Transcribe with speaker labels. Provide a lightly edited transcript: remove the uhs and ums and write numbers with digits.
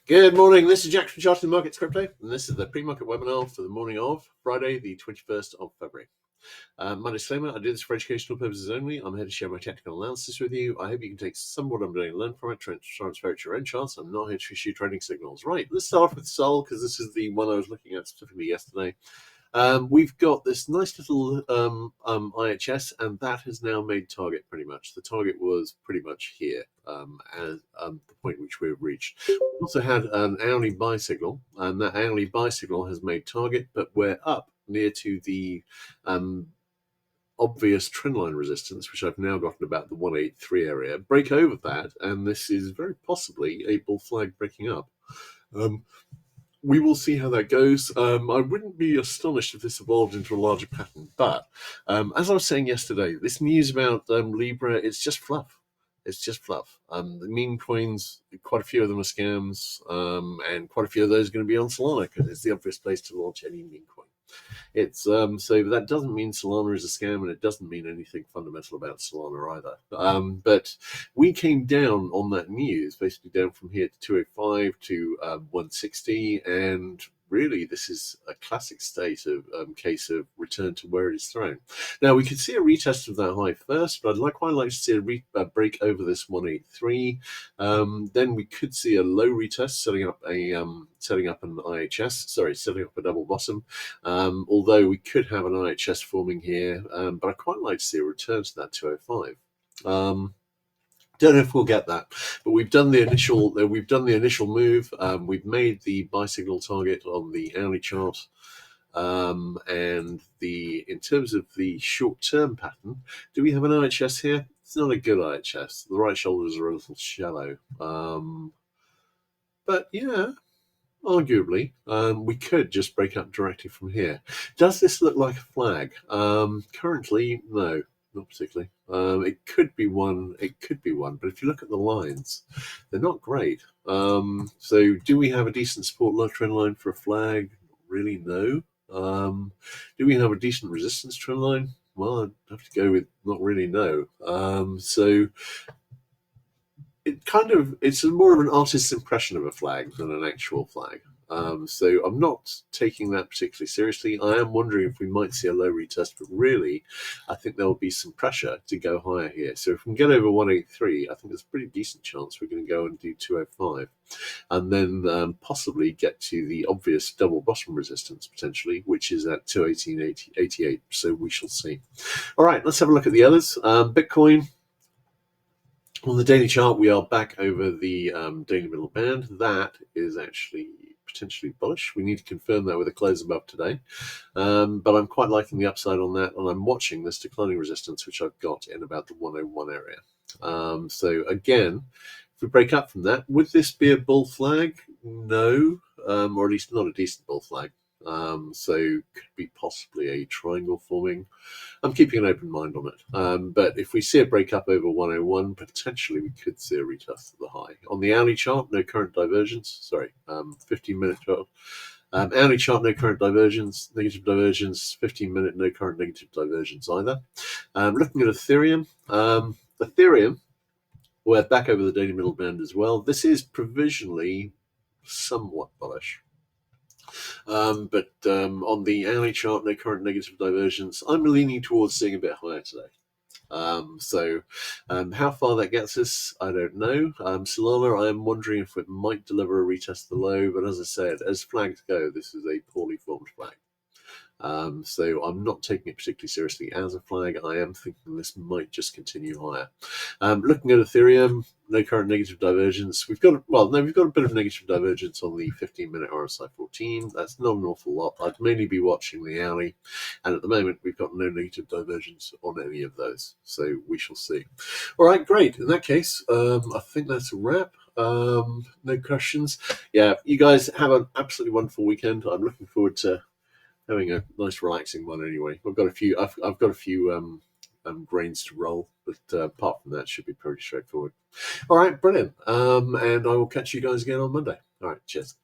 Speaker 1: Good morning, this is Jack from Charting Markets Crypto, and this is the pre-market webinar for the morning of Friday, the 21st of February. My disclaimer, I do this for educational purposes only. I'm here to share my technical analysis with you. I hope you can take some of what I'm doing and learn from it, transfer it to your own charts. I'm not here to issue trading signals. Right, let's start off with Sol, because this is the one I was looking at specifically yesterday. We've got this nice little IHS, and that has now made target pretty much. The target was pretty much here as the point which we've reached. We also had an hourly buy signal, and that hourly buy signal has made target, but we're up near to the obvious trendline resistance, which I've now gotten about the 183 area. Break over that, and this is very possibly a bull flag breaking up. We will see how that goes. I wouldn't be astonished if this evolved into a larger pattern, but as I was saying yesterday, this news about Libra, it's just fluff. It's just fluff. The meme coins, quite a few of them are scams, and quite a few of those are going to be on Solana because it's the obvious place to launch any meme coin. It's so that doesn't mean Solana is a scam, and it doesn't mean anything fundamental about Solana either. But we came down on that news, basically down from here to 205 to 160, and really this is a classic case of return to where it is thrown. Now we could see a retest of that high first, but I'd quite like to see a break over this 183. Then we could see a low retest setting up an IHS, setting up a double bottom. Although we could have an IHS forming here, but I quite like to see a return to that 205. Don't know if we'll get that, but we've done the initial move. We've made the buy signal target on the hourly chart, and in terms of the short-term pattern, do we have an IHS here? It's not a good IHS. The right shoulders are a little shallow, but yeah. Arguably, we could just break up directly from here. Does this look like a flag? Currently, no, not particularly. It could be one, but if you look at the lines, they're not great. So do we have a decent support trend line for a flag? Really, no. Do we have a decent resistance trend line? Well, I'd have to go with not really, no. So it's more of an artist's impression of a flag than an actual flag. So I'm not taking that particularly seriously. I am wondering if we might see a low retest, but really, I think there will be some pressure to go higher here. So if we can get over 183, I think there's a pretty decent chance we're going to go and do 205, and then possibly get to the obvious double bottom resistance potentially, which is at 218.88. So we shall see. All right, let's have a look at the others. Bitcoin. On the daily chart, we are back over the daily middle band. That is actually potentially bullish. We need to confirm that with a close above today. But I'm quite liking the upside on that, and I'm watching this declining resistance, which I've got in about the 101 area. So again, if we break up from that, would this be a bull flag? No, or at least not a decent bull flag. So could be possibly a triangle forming. I'm keeping an open mind on it. But if we see a break up over 101, potentially we could see a retest of the high. On the hourly chart, no current divergence. 15-minute chart. Hourly chart, no current divergence, negative divergence, 15-minute, no current negative divergence either. Looking at Ethereum, we're back over the daily middle band as well. This is provisionally somewhat bullish. But on the hourly chart, no current negative divergence. I'm leaning towards seeing a bit higher today. How far that gets us, I don't know. Solana, I am wondering if it might deliver a retest of the low, but as I said, as flags go, this is a poorly formed flag. So I'm not taking it particularly seriously as a flag. I am thinking this might just continue higher. Looking at Ethereum, no current negative divergence. We've got a bit of negative divergence on the 15-minute RSI 14. That's not an awful lot. I'd mainly be watching the hourly, and at the moment we've got no negative divergence on any of those. So we shall see. All right, great. In that case, I think that's a wrap. No questions. Yeah, you guys have an absolutely wonderful weekend. I'm looking forward to having a nice relaxing one anyway. I've got a few grains to roll, but apart from that, should be pretty straightforward. All right, brilliant. And I will catch you guys again on Monday. All right, cheers.